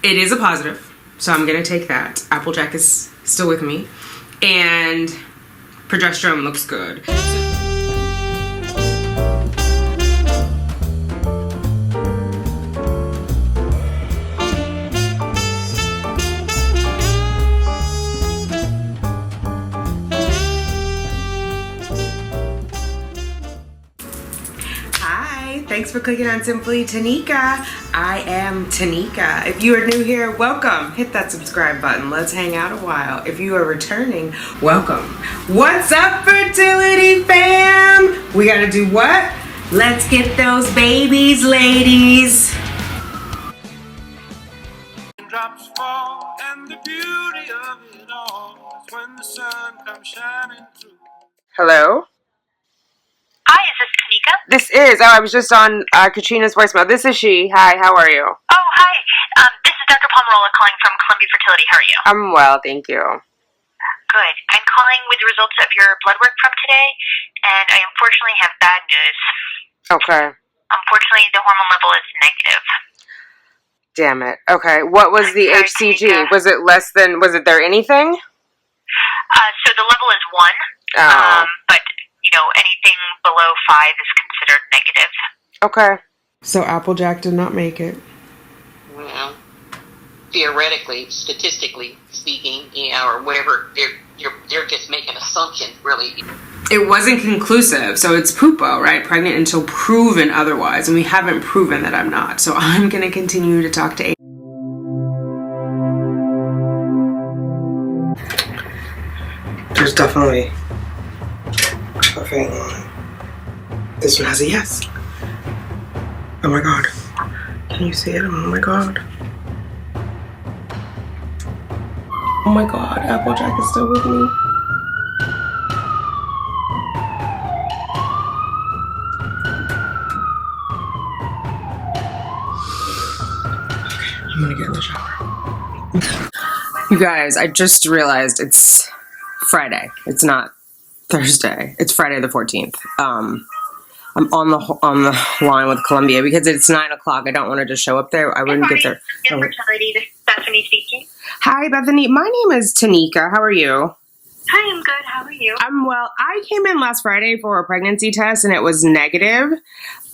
It is a positive, so I'm gonna take that. Applejack is still with me, and progesterone looks good. Thanks for clicking on Simply Tanika. I am Tanika. If you are new here, welcome. Hit that subscribe button. Let's hang out a while. If you are returning, welcome. What's up, fertility fam? We gotta do what? Let's get those babies, ladies. Drops fall, and the beauty of it all is when the sun comes shining through. Hello? Hi, is this Tanika? This is. Oh, I was just on Katrina's voicemail. This is she. Hi, how are you? Oh, hi. This is Dr. Pomerola calling from Columbia Fertility. How are you? I'm well, thank you. Good. I'm calling with the results of your blood work from today, and I unfortunately have bad news. Okay. Unfortunately, the hormone level is negative. Damn it. Okay. What was the HCG? Was it less than, was it there anything? So the level is 1. But you know, anything below 5 is considered negative. Okay. So Applejack did not make it. Well, theoretically, statistically speaking, or whatever, they're just making assumptions, really. It wasn't conclusive, so it's PUPO, right? Pregnant until proven otherwise, and we haven't proven that I'm not. So I'm gonna continue to talk to There's definitely a thing on. This one has a yes. Oh my god. Can you see it? Oh my god. Oh my god, Applejack is still with me. Okay, I'm gonna get in the shower. You guys, I just realized it's Friday. It's not Thursday. It's Friday the 14th. I'm on the line with Columbia because it's 9 o'clock. I don't want to just show up there. I wouldn't get there. Infertility, this is Bethany speaking. Hi, Bethany. My name is Tanika. How are you? Hi, I'm good. How are you? I'm well. I came in last Friday for a pregnancy test and it was negative.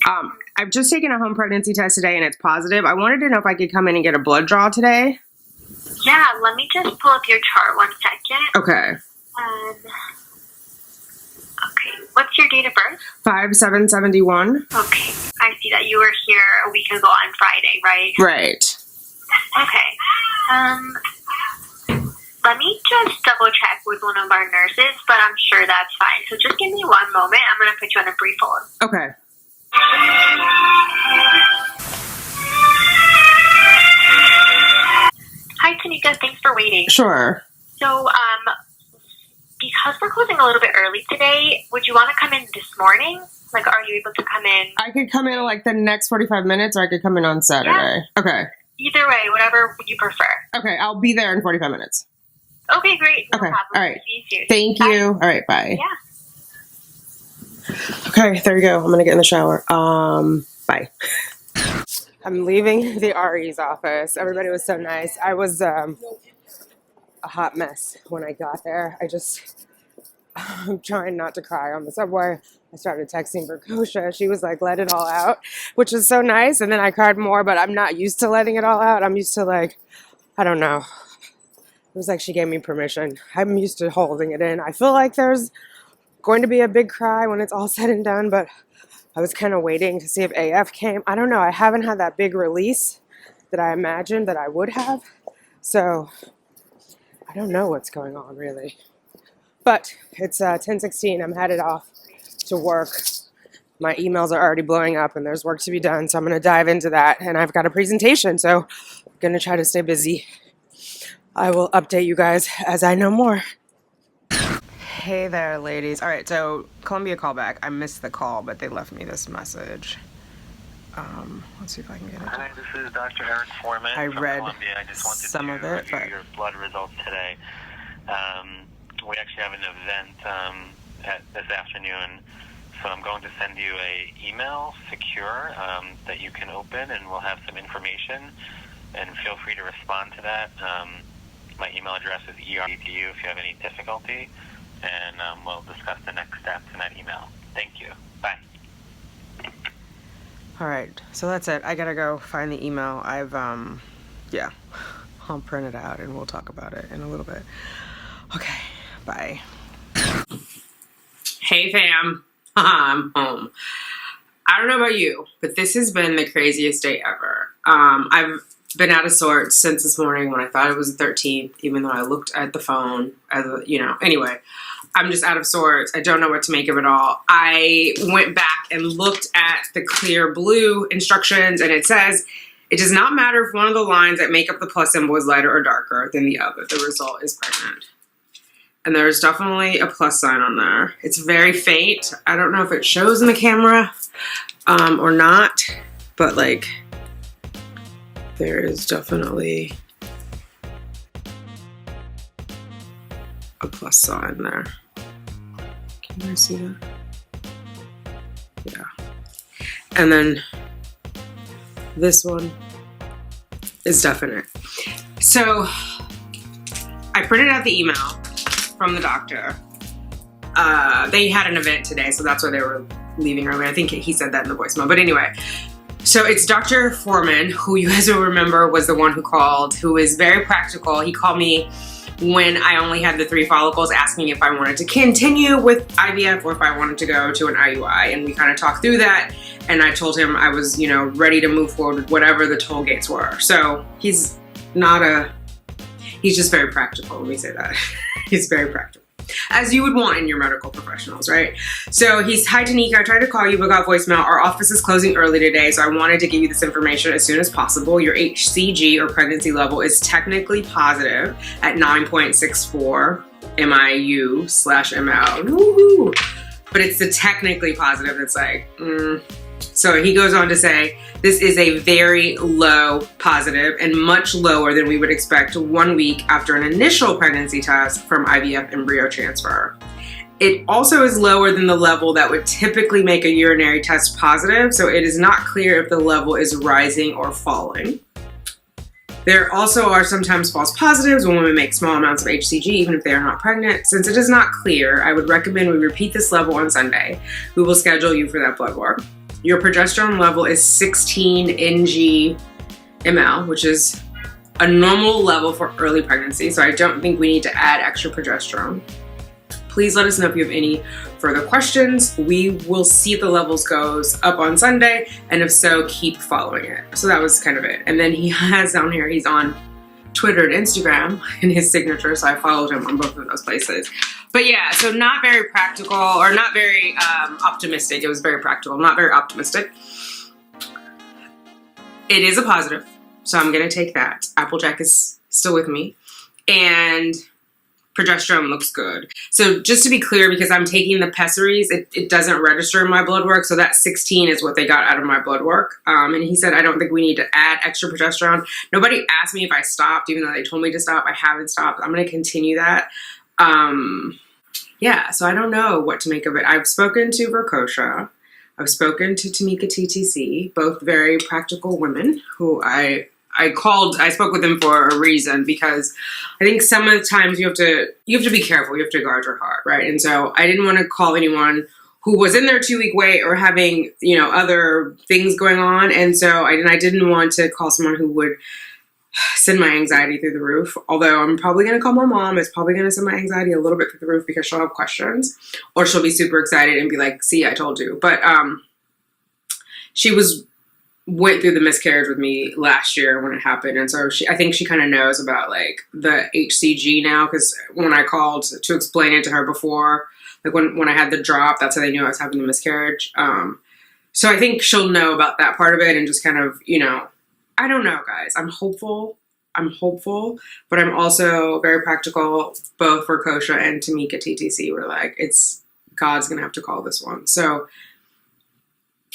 I've just taken a home pregnancy test today and it's positive. I wanted to know if I could come in and get a blood draw today. Yeah, let me just pull up your chart 1 second. Okay. Okay, what's your date of birth? 5/7/71. Okay, I see that you were here a week ago on Friday, right? Right. Okay. Let me just double check with one of our nurses, but I'm sure that's fine. So just give me 1 moment. I'm going to put you on a brief hold. Okay. Hi, Tanika. Thanks for waiting. Sure. So, because we're closing a little bit early today, would you want to come in this morning? Like, are you able to come in? I could come in like the next 45 minutes, or I could come in on Saturday. Yeah. Okay. Either way, whatever you prefer. Okay, I'll be there in 45 minutes. Okay, great. No problem. All right. See you soon. Thank you. All right, bye. Yeah. Okay, there you go. I'm gonna get in the shower. Bye. I'm leaving the RE's office. Everybody was so nice. I was a hot mess when I got there. I'm trying not to cry on the subway. I started texting Verkosha. She was like, let it all out, which was so nice. And then I cried more, but I'm not used to letting it all out. I'm used to like, I don't know. It was like she gave me permission. I'm used to holding it in. I feel like there's going to be a big cry when it's all said and done, but I was kind of waiting to see if AF came. I don't know. I haven't had that big release that I imagined that I would have. So I don't know what's going on really. But it's 10:16. I'm headed off to work. My emails are already blowing up and there's work to be done. So I'm going to dive into that. And I've got a presentation. So I'm going to try to stay busy. I will update you guys as I know more. Hey there, ladies. All right, so Columbia callback. I missed the call, but they left me this message. Let's see if I can get it. Hi, this is Dr. Eric Foreman from read Columbia. I just wanted some to of it, review but your blood results today. We actually have an event this afternoon, so I'm going to send you a email, secure, that you can open, and we'll have some information and feel free to respond to that. My email address is ERDPU if you have any difficulty, and we'll discuss the next steps in that email. Thank you. Bye. All right, so that's it. I gotta go find the email. Yeah, I'll print it out and we'll talk about it in a little bit. Okay, bye. Hey fam, I'm home. I don't know about you, but this has been the craziest day ever. I've been out of sorts since this morning when I thought it was the 13th, even though I looked at the phone, anyway. I'm just out of sorts. I don't know what to make of it all. I went back and looked at the clear blue instructions, and it says, it does not matter if one of the lines that make up the plus symbol is lighter or darker than the other. The result is pregnant. And there's definitely a plus sign on there. It's very faint. I don't know if it shows in the camera or not, but like there is definitely a plus sign there. Can you guys see that? Yeah. And then this one is definite. So I printed out the email from the doctor. They had an event today, so that's why they were leaving early. I think he said that in the voicemail. But anyway, so it's Dr. Foreman, who you guys will remember was the one who called, who is very practical. He called me when I only had the 3 follicles, asking if I wanted to continue with IVF or if I wanted to go to an IUI. And we kind of talked through that. And I told him I was, ready to move forward with whatever the toll gates were. So he's just very practical. Let me say that. He's very practical, as you would want in your medical professionals, right? So he's, hi Tanika, I tried to call you but got voicemail. Our office is closing early today, so I wanted to give you this information as soon as possible. Your HCG or pregnancy level is technically positive at 9.64 MIU/ml. Woohoo! But it's the technically positive that's like, So he goes on to say, this is a very low positive and much lower than we would expect 1 week after an initial pregnancy test from IVF embryo transfer. It also is lower than the level that would typically make a urinary test positive, so it is not clear if the level is rising or falling. There also are sometimes false positives when women make small amounts of HCG, even if they are not pregnant. Since it is not clear, I would recommend we repeat this level on Sunday. We will schedule you for that blood work. Your progesterone level is 16 ng/ml, which is a normal level for early pregnancy, so I don't think we need to add extra progesterone. Please let us know if you have any further questions. We will see if the levels goes up on Sunday, and if so, keep following it. So that was kind of it. And then he has down here, he's on Twitter and Instagram in his signature, so I followed him on both of those places. But yeah, so not very practical, or not very optimistic. It was very practical, not very optimistic. It is a positive, so I'm gonna take that. Applejack is still with me. And progesterone looks good. So just to be clear, because I'm taking the pessaries, it doesn't register in my blood work. So that 16 is what they got out of my blood work. And he said, I don't think we need to add extra progesterone. Nobody asked me if I stopped, even though they told me to stop. I haven't stopped. I'm going to continue that. Yeah, so I don't know what to make of it. I've spoken to Verkosha. I've spoken to Tanika TTC, both very practical women who I spoke with them for a reason, because I think some of the times you have to be careful. You have to guard your heart, right? And so I didn't want to call anyone who was in their 2-week wait or having, other things going on. And so I didn't want to call someone who would send my anxiety through the roof. Although I'm probably going to call my mom. It's probably going to send my anxiety a little bit through the roof because she'll have questions, or she'll be super excited and be like, see, I told you. But she went through the miscarriage with me last year when it happened. And so I think she kind of knows about like the HCG now, because when I called to explain it to her before, like when I had the drop, that's how they knew I was having the miscarriage. So I think she'll know about that part of it, and just kind of, I don't know, guys. I'm hopeful, but I'm also very practical. Both for Kosha and Tanika TTC were like, God's going to have to call this one. So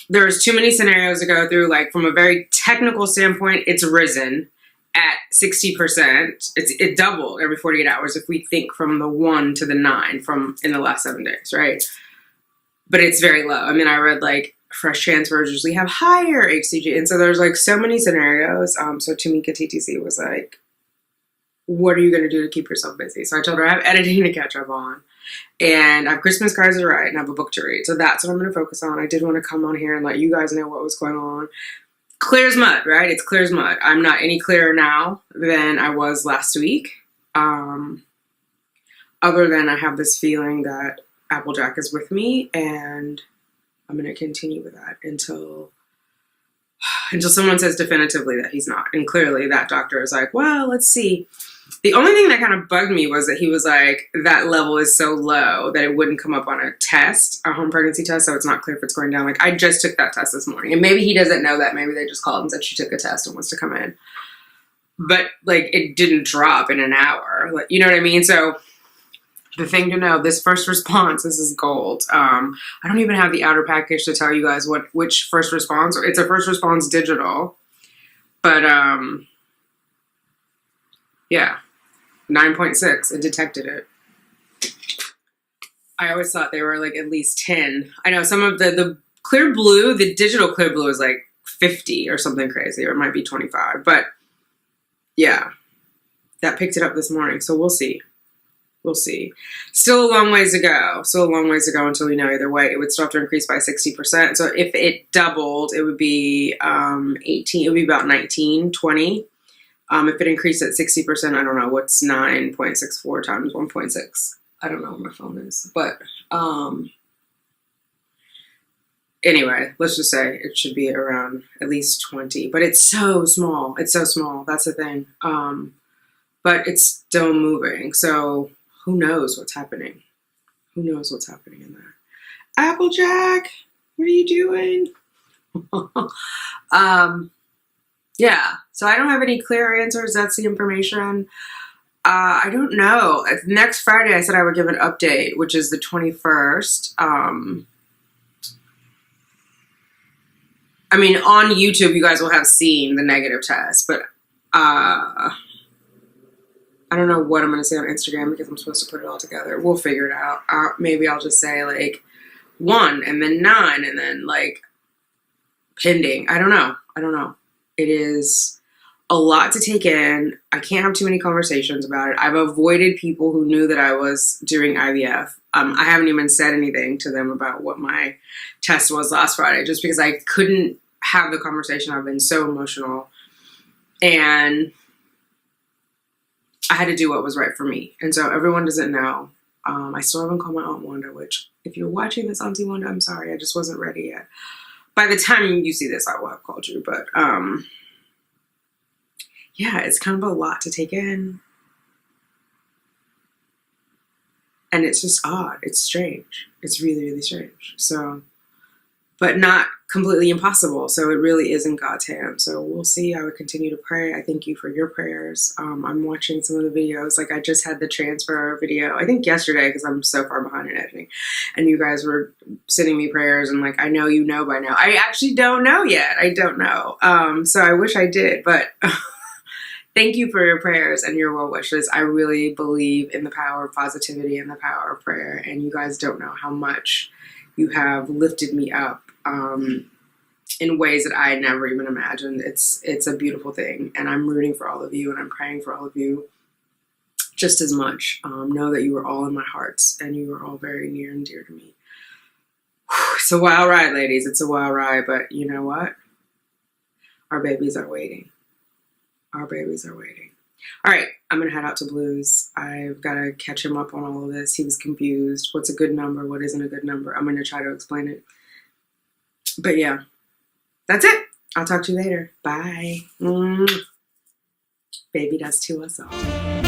there's too many scenarios to go through. Like from a very technical standpoint, it's risen at 60%. It doubled every 48 hours if we think from the 1 to the 9 from in the last 7 days, right? But it's very low. I mean, I read like fresh transfers usually have higher HCG. And so there's like so many scenarios. So Tanika TTC was like, what are you going to do to keep yourself busy? So I told her I have editing to catch up on, and I have Christmas cards to write, and I have a book to read. So that's what I'm going to focus on. I did want to come on here and let you guys know what was going on. Clear as mud, right? It's clear as mud. I'm not any clearer now than I was last week. Other than I have this feeling that Applejack is with me, and I'm going to continue with that until someone says definitively that he's not. And clearly that doctor is like, well, let's see. The only thing that kind of bugged me was that he was like, that level is so low that it wouldn't come up on a test, a home pregnancy test, so it's not clear if it's going down. Like, I just took that test this morning, and maybe he doesn't know that. Maybe they just called and said she took a test and wants to come in. But, like, it didn't drop in an hour. Like, you know what I mean? So the thing to know, this first response, this is gold. I don't even have the outer package to tell you guys which first response. It's a first response digital. But, yeah, 9.6. It detected it. I always thought they were like at least 10. I know some of the clear blue, the digital clear blue is like 50 or something crazy, or it might be 25. But yeah, that picked it up this morning. So we'll see. We'll see. Still a long ways to go. Still a long ways to go until we know either way. It would still have to increase by 60%. So if it doubled, it would be 18. It would be about 19, 20. If it increased at 60%, I don't know. What's 9.64 times 1.6? I don't know what my phone is. But anyway, let's just say it should be around at least 20. But it's so small. It's so small. That's the thing. But it's still moving. So who knows what's happening? Who knows what's happening in there? Applejack, what are you doing? Yeah, so I don't have any clear answers. That's the information. I don't know. Next Friday, I said I would give an update, which is the 21st. I mean, on YouTube, you guys will have seen the negative test, but I don't know what I'm going to say on Instagram because I'm supposed to put it all together. We'll figure it out. Maybe I'll just say, like, 1 and then 9 and then, like, pending. I don't know. It is a lot to take in. I can't have too many conversations about it. I've avoided people who knew that I was doing IVF. I haven't even said anything to them about what my test was last Friday, just because I couldn't have the conversation. I've been so emotional. And I had to do what was right for me. And so everyone doesn't know. I still haven't called my Aunt Wanda, which if you're watching this, Auntie Wanda, I'm sorry. I just wasn't ready yet. By the time you see this, I will have called you. But yeah, it's kind of a lot to take in. And it's just odd. It's strange. It's really, really strange. So, but not completely impossible. So it really is in God's hands. So we'll see. I would continue to pray. I thank you for your prayers. I'm watching some of the videos. Like I just had the transfer video, I think yesterday, because I'm so far behind in editing. And you guys were sending me prayers. And like, I know you know by now. I actually don't know yet. I don't know. So I wish I did. But thank you for your prayers and your well wishes. I really believe in the power of positivity and the power of prayer. And you guys don't know how much you have lifted me up in ways that I never even imagined. It's a beautiful thing. And I'm rooting for all of you and I'm praying for all of you just as much. Know that you are all in my hearts and you are all very near and dear to me. It's a wild ride, ladies. It's a wild ride. But you know what? Our babies are waiting. Our babies are waiting. All right, I'm going to head out to Blues. I've got to catch him up on all of this. He was confused. What's a good number? What isn't a good number? I'm going to try to explain it. But yeah, that's it. I'll talk to you later. Bye. Baby does to us all.